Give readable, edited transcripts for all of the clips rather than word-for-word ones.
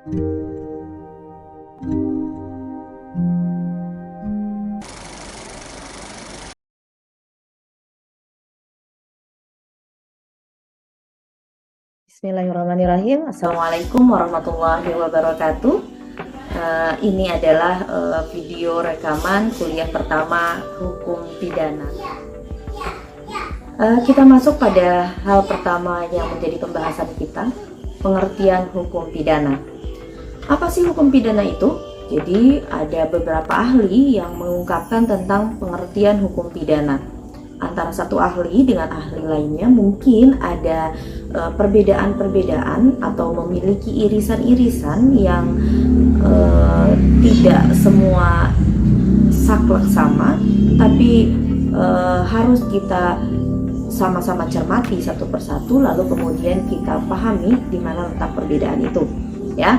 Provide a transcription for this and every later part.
Bismillahirrahmanirrahim. Assalamualaikum warahmatullahi wabarakatuh. Ini adalah video rekaman kuliah pertama hukum pidana. Kita masuk pada hal pertama yang menjadi pembahasan kita, pengertian hukum pidana. Apa sih hukum pidana itu? Jadi ada beberapa ahli yang mengungkapkan tentang pengertian hukum pidana. Antara satu ahli dengan ahli lainnya mungkin ada perbedaan-perbedaan atau memiliki irisan-irisan yang tidak semua saklek sama, tapi harus kita sama-sama cermati satu persatu, lalu kemudian kita pahami di mana letak perbedaan itu, ya.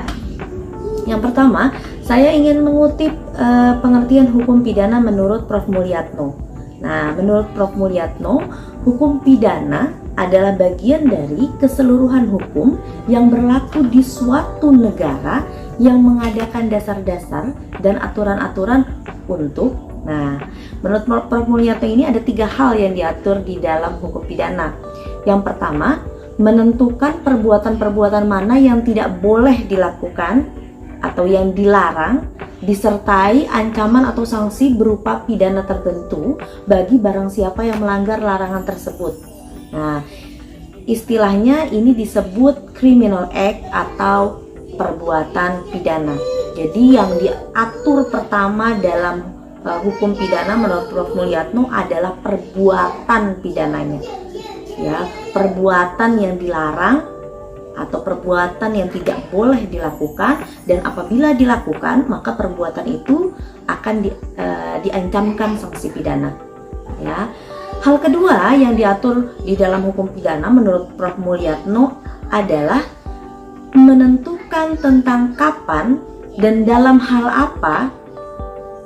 Yang pertama, saya ingin mengutip pengertian hukum pidana menurut Prof. Mulyatno. Nah, menurut Prof. Mulyatno, hukum pidana adalah bagian dari keseluruhan hukum yang berlaku di suatu negara yang mengadakan dasar-dasar dan aturan-aturan untuk. Nah, menurut Prof. Mulyatno ini ada 3 hal yang diatur di dalam hukum pidana. Yang pertama, menentukan perbuatan-perbuatan mana yang tidak boleh dilakukan atau yang dilarang, disertai ancaman atau sanksi berupa pidana tertentu bagi barang siapa yang melanggar larangan tersebut. Nah, istilahnya ini disebut criminal act atau perbuatan pidana. Jadi yang diatur pertama dalam hukum pidana menurut Prof. Mulyatno adalah perbuatan pidananya. Ya, perbuatan yang dilarang atau perbuatan yang tidak boleh dilakukan, dan apabila dilakukan maka perbuatan itu akan diancamkan sanksi pidana, ya. Hal kedua yang diatur di dalam hukum pidana menurut Prof. Mulyatno adalah menentukan tentang kapan dan dalam hal apa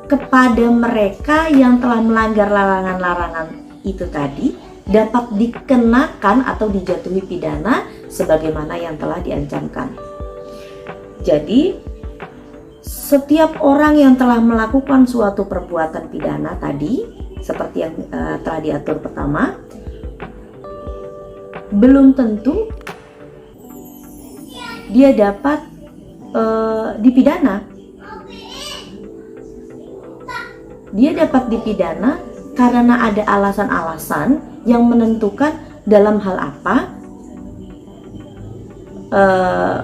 kepada mereka yang telah melanggar larangan-larangan itu tadi dapat dikenakan atau dijatuhi pidana sebagaimana yang telah diancamkan. Jadi, setiap orang yang telah melakukan suatu perbuatan pidana tadi, seperti yang telah diatur pertama, belum tentu dia dapat dipidana. Dia dapat dipidana karena ada alasan-alasan yang menentukan dalam hal apa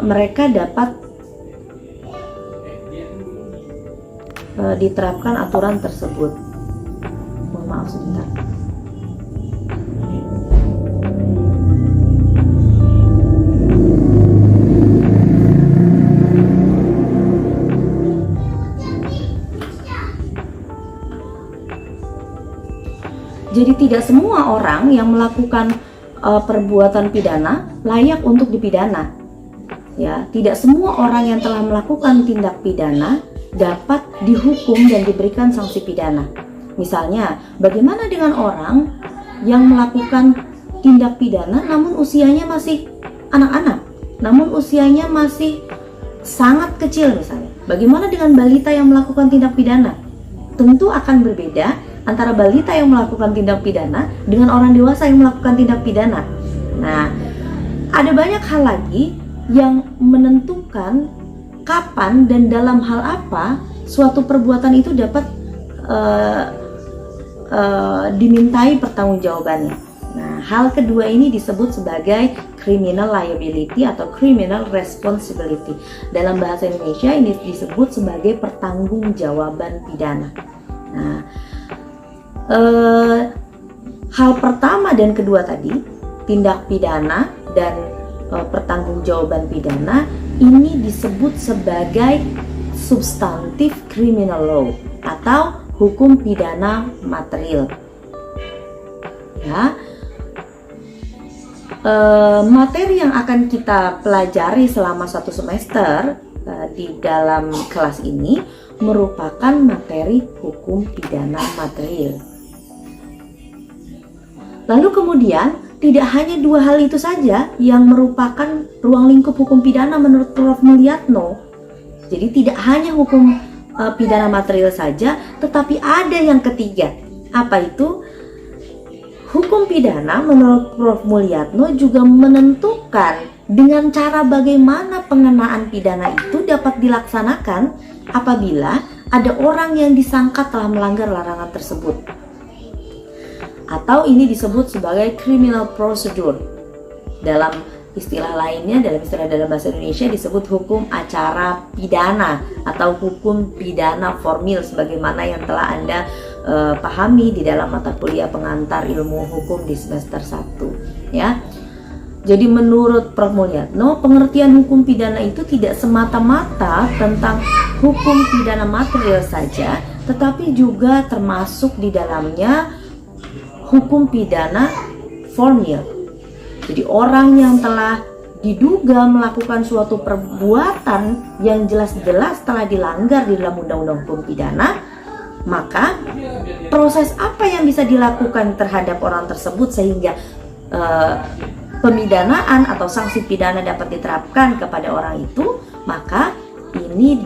mereka dapat diterapkan aturan tersebut. Mohon maaf sebentar. Jadi tidak semua orang yang melakukan perbuatan pidana layak untuk dipidana. Ya, tidak semua orang yang telah melakukan tindak pidana dapat dihukum dan diberikan sanksi pidana. Misalnya, bagaimana dengan orang yang melakukan tindak pidana namun usianya masih anak-anak, namun usianya masih sangat kecil misalnya. Bagaimana dengan balita yang melakukan tindak pidana? Tentu akan berbeda antara balita yang melakukan tindak pidana dengan orang dewasa yang melakukan tindak pidana. Nah, ada banyak hal lagi yang menentukan kapan dan dalam hal apa suatu perbuatan itu dapat dimintai pertanggungjawabannya. Nah, hal kedua ini disebut sebagai criminal liability atau criminal responsibility. Dalam bahasa Indonesia ini disebut sebagai pertanggungjawaban pidana. Nah, hal pertama dan kedua tadi, tindak pidana dan pertanggungjawaban pidana, ini disebut sebagai substantif criminal law atau hukum pidana material. Ya, materi yang akan kita pelajari selama 1 semester di dalam kelas ini merupakan materi hukum pidana material. Lalu kemudian tidak hanya 2 hal itu saja yang merupakan ruang lingkup hukum pidana menurut Prof. Mulyatno, Jadi tidak hanya hukum pidana material saja, tetapi ada yang ketiga. Apa itu? Hukum pidana menurut Prof. Mulyatno juga menentukan dengan cara bagaimana pengenaan pidana itu dapat dilaksanakan apabila ada orang yang disangka telah melanggar larangan tersebut. Atau ini disebut sebagai criminal procedure. Dalam istilah lainnya, dalam bahasa Indonesia disebut hukum acara pidana atau hukum pidana formil sebagaimana yang telah Anda pahami di dalam mata kuliah pengantar ilmu hukum di semester 1 ya. Jadi menurut Prof. Mulyatno, pengertian hukum pidana itu tidak semata-mata tentang hukum pidana material saja, tetapi juga termasuk di dalamnya hukum pidana formil. Jadi orang yang telah diduga melakukan suatu perbuatan yang jelas-jelas telah dilanggar di dalam undang-undang hukum pidana, maka proses apa yang bisa dilakukan terhadap orang tersebut sehingga pemidanaan atau sanksi pidana dapat diterapkan kepada orang itu, maka ini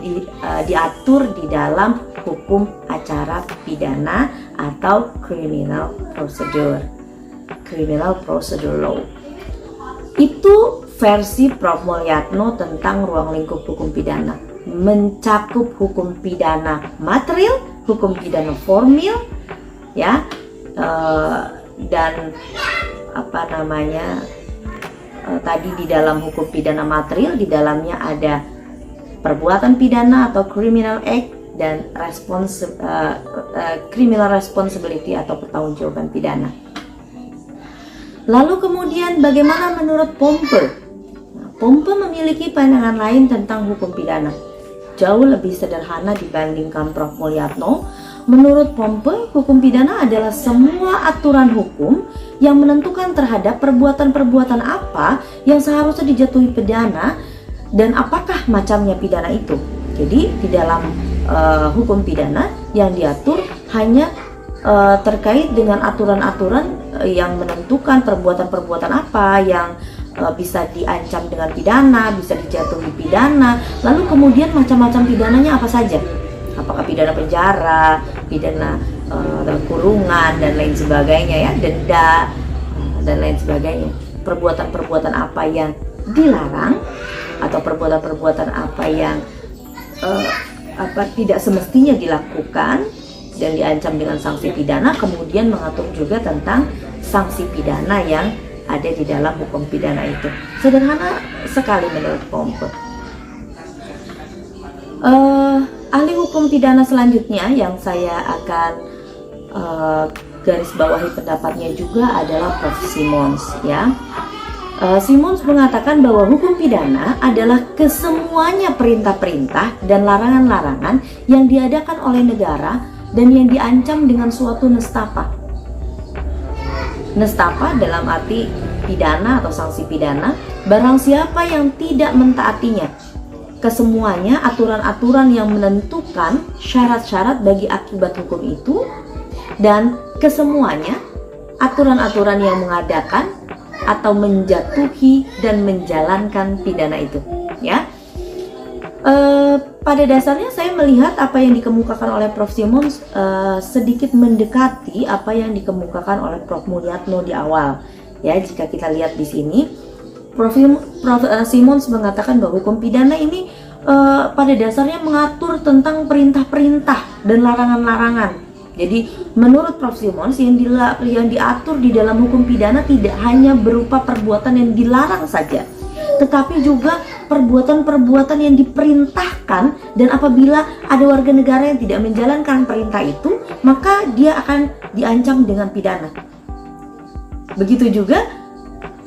diatur di dalam hukum acara pidana atau criminal procedure law. Itu versi Prof. Mulyatno tentang ruang lingkup hukum pidana, mencakup hukum pidana material, hukum pidana formil, ya, dan tadi di dalam hukum pidana material di dalamnya ada perbuatan pidana atau criminal act dan criminal responsibility atau pertanggungjawaban pidana. Lalu kemudian bagaimana menurut Pompe? Pompe memiliki pandangan lain tentang hukum pidana, jauh lebih sederhana dibandingkan Prof. Mulyatno. Menurut Pompe, hukum pidana adalah semua aturan hukum yang menentukan terhadap perbuatan-perbuatan apa yang seharusnya dijatuhi pidana dan apakah macamnya pidana itu. Jadi di dalam hukum pidana yang diatur hanya terkait dengan aturan-aturan yang menentukan perbuatan-perbuatan apa yang bisa diancam dengan pidana, bisa dijatuhi pidana, lalu kemudian macam-macam pidananya apa saja. Apakah pidana penjara, pidana kurungan dan lain sebagainya ya, denda dan lain sebagainya. Perbuatan-perbuatan apa yang dilarang atau perbuatan-perbuatan apa yang tidak semestinya dilakukan dan diancam dengan sanksi pidana, kemudian mengatur juga tentang sanksi pidana yang ada di dalam hukum pidana itu. Sederhana sekali menurut Pompe. Ahli hukum pidana selanjutnya yang saya akan garis bawahi pendapatnya juga adalah Prof. Simons ya. Simons mengatakan bahwa hukum pidana adalah kesemuanya perintah-perintah dan larangan-larangan yang diadakan oleh negara dan yang diancam dengan suatu nestapa. Nestapa dalam arti pidana atau sanksi pidana, barang siapa yang tidak mentaatinya. Kesemuanya aturan-aturan yang menentukan syarat-syarat bagi akibat hukum itu, dan kesemuanya aturan-aturan yang mengadakan atau menjatuhi dan menjalankan pidana itu ya. Pada dasarnya saya melihat apa yang dikemukakan oleh Prof. Simons sedikit mendekati apa yang dikemukakan oleh Prof. Mulyatno di awal ya. Jika kita lihat di sini, Prof. Simons mengatakan bahwa hukum pidana ini pada dasarnya mengatur tentang perintah-perintah dan larangan-larangan. Jadi menurut Prof. Simons yang diatur di dalam hukum pidana tidak hanya berupa perbuatan yang dilarang saja, tetapi juga perbuatan-perbuatan yang diperintahkan, dan apabila ada warga negara yang tidak menjalankan perintah itu, maka dia akan diancam dengan pidana. Begitu juga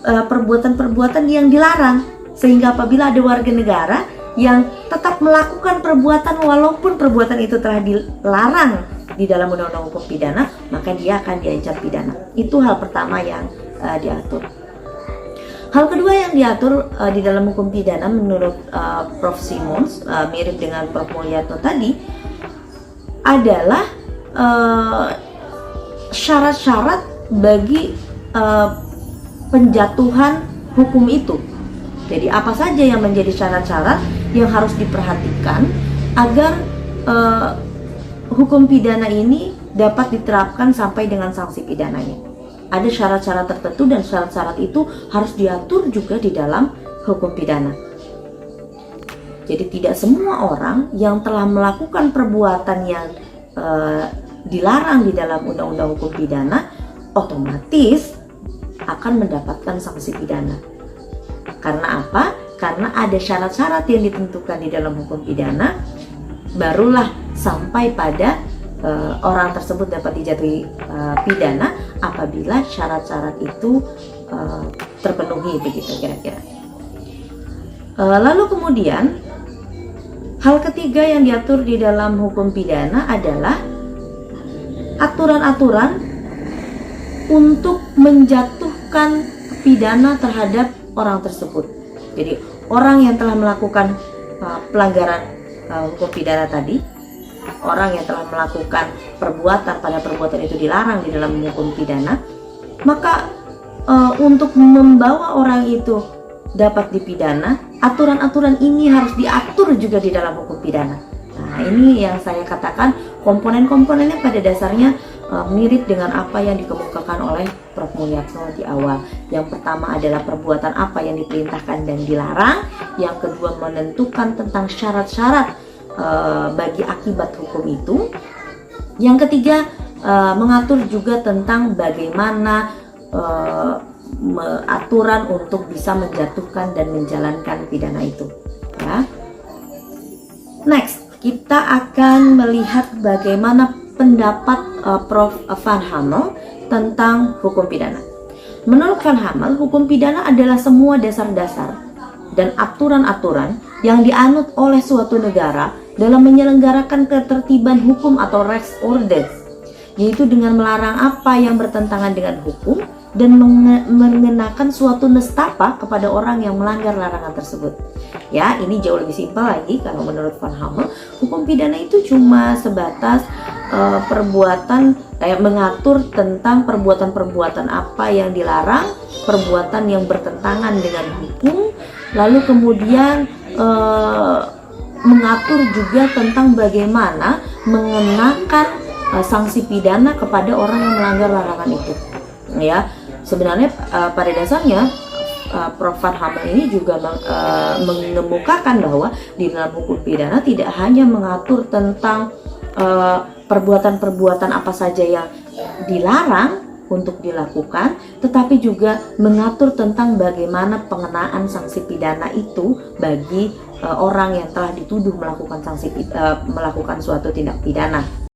perbuatan-perbuatan yang dilarang, sehingga apabila ada warga negara yang tetap melakukan perbuatan walaupun perbuatan itu telah dilarang di dalam undang-undang hukum pidana, maka dia akan diancam pidana. Itu hal pertama yang diatur. Hal kedua yang diatur di dalam hukum pidana menurut Prof. Simons, mirip dengan Prof. Mulyatno tadi, adalah syarat-syarat bagi penjatuhan hukum itu. Jadi apa saja yang menjadi syarat-syarat yang harus diperhatikan agar hukum pidana ini dapat diterapkan sampai dengan sanksi pidananya. Ada syarat-syarat tertentu dan syarat-syarat itu harus diatur juga di dalam hukum pidana. Jadi tidak semua orang yang telah melakukan perbuatan yang dilarang di dalam undang-undang hukum pidana otomatis akan mendapatkan sanksi pidana. Karena apa? Karena ada syarat-syarat yang ditentukan di dalam hukum pidana, barulah sampai pada orang tersebut dapat dijatuhi pidana apabila syarat-syarat itu terpenuhi, begitu kira-kira. Lalu kemudian hal ketiga yang diatur di dalam hukum pidana adalah aturan-aturan untuk menjatuhkan pidana terhadap orang tersebut. Jadi orang yang telah melakukan pelanggaran hukum pidana tadi, orang yang telah melakukan perbuatan pada perbuatan itu dilarang di dalam hukum pidana, maka untuk membawa orang itu dapat dipidana, aturan-aturan ini harus diatur juga di dalam hukum pidana. Nah, ini yang saya katakan komponen-komponennya pada dasarnya mirip dengan apa yang dikemukakan oleh Prof. Mulyatno di awal. Yang pertama adalah perbuatan apa yang diperintahkan dan dilarang. Yang kedua menentukan tentang syarat-syarat bagi akibat hukum itu. Yang ketiga mengatur juga tentang bagaimana aturan untuk bisa menjatuhkan dan menjalankan pidana itu. Ya. Next, kita akan melihat bagaimana pendapat Prof. Van Hammel tentang hukum pidana. Menurut Van Hammel, hukum pidana adalah semua dasar-dasar dan aturan-aturan yang dianut oleh suatu negara dalam menyelenggarakan ketertiban hukum atau res order, yaitu dengan melarang apa yang bertentangan dengan hukum dan mengenakan suatu nestapa kepada orang yang melanggar larangan tersebut. Ya, ini jauh lebih simpel lagi. Kalau menurut Van Hammel, hukum pidana itu cuma sebatas perbuatan mengatur tentang perbuatan-perbuatan apa yang dilarang, perbuatan yang bertentangan dengan hukum, lalu kemudian mengatur juga tentang bagaimana mengenakan sanksi pidana kepada orang yang melanggar larangan itu. Ya, sebenarnya pada dasarnya Prof. Van Hammel ini juga mengemukakan bahwa di dalam hukum pidana tidak hanya mengatur tentang perbuatan-perbuatan apa saja yang dilarang untuk dilakukan, tetapi juga mengatur tentang bagaimana pengenaan sanksi pidana itu bagi orang yang telah dituduh melakukan melakukan suatu tindak pidana.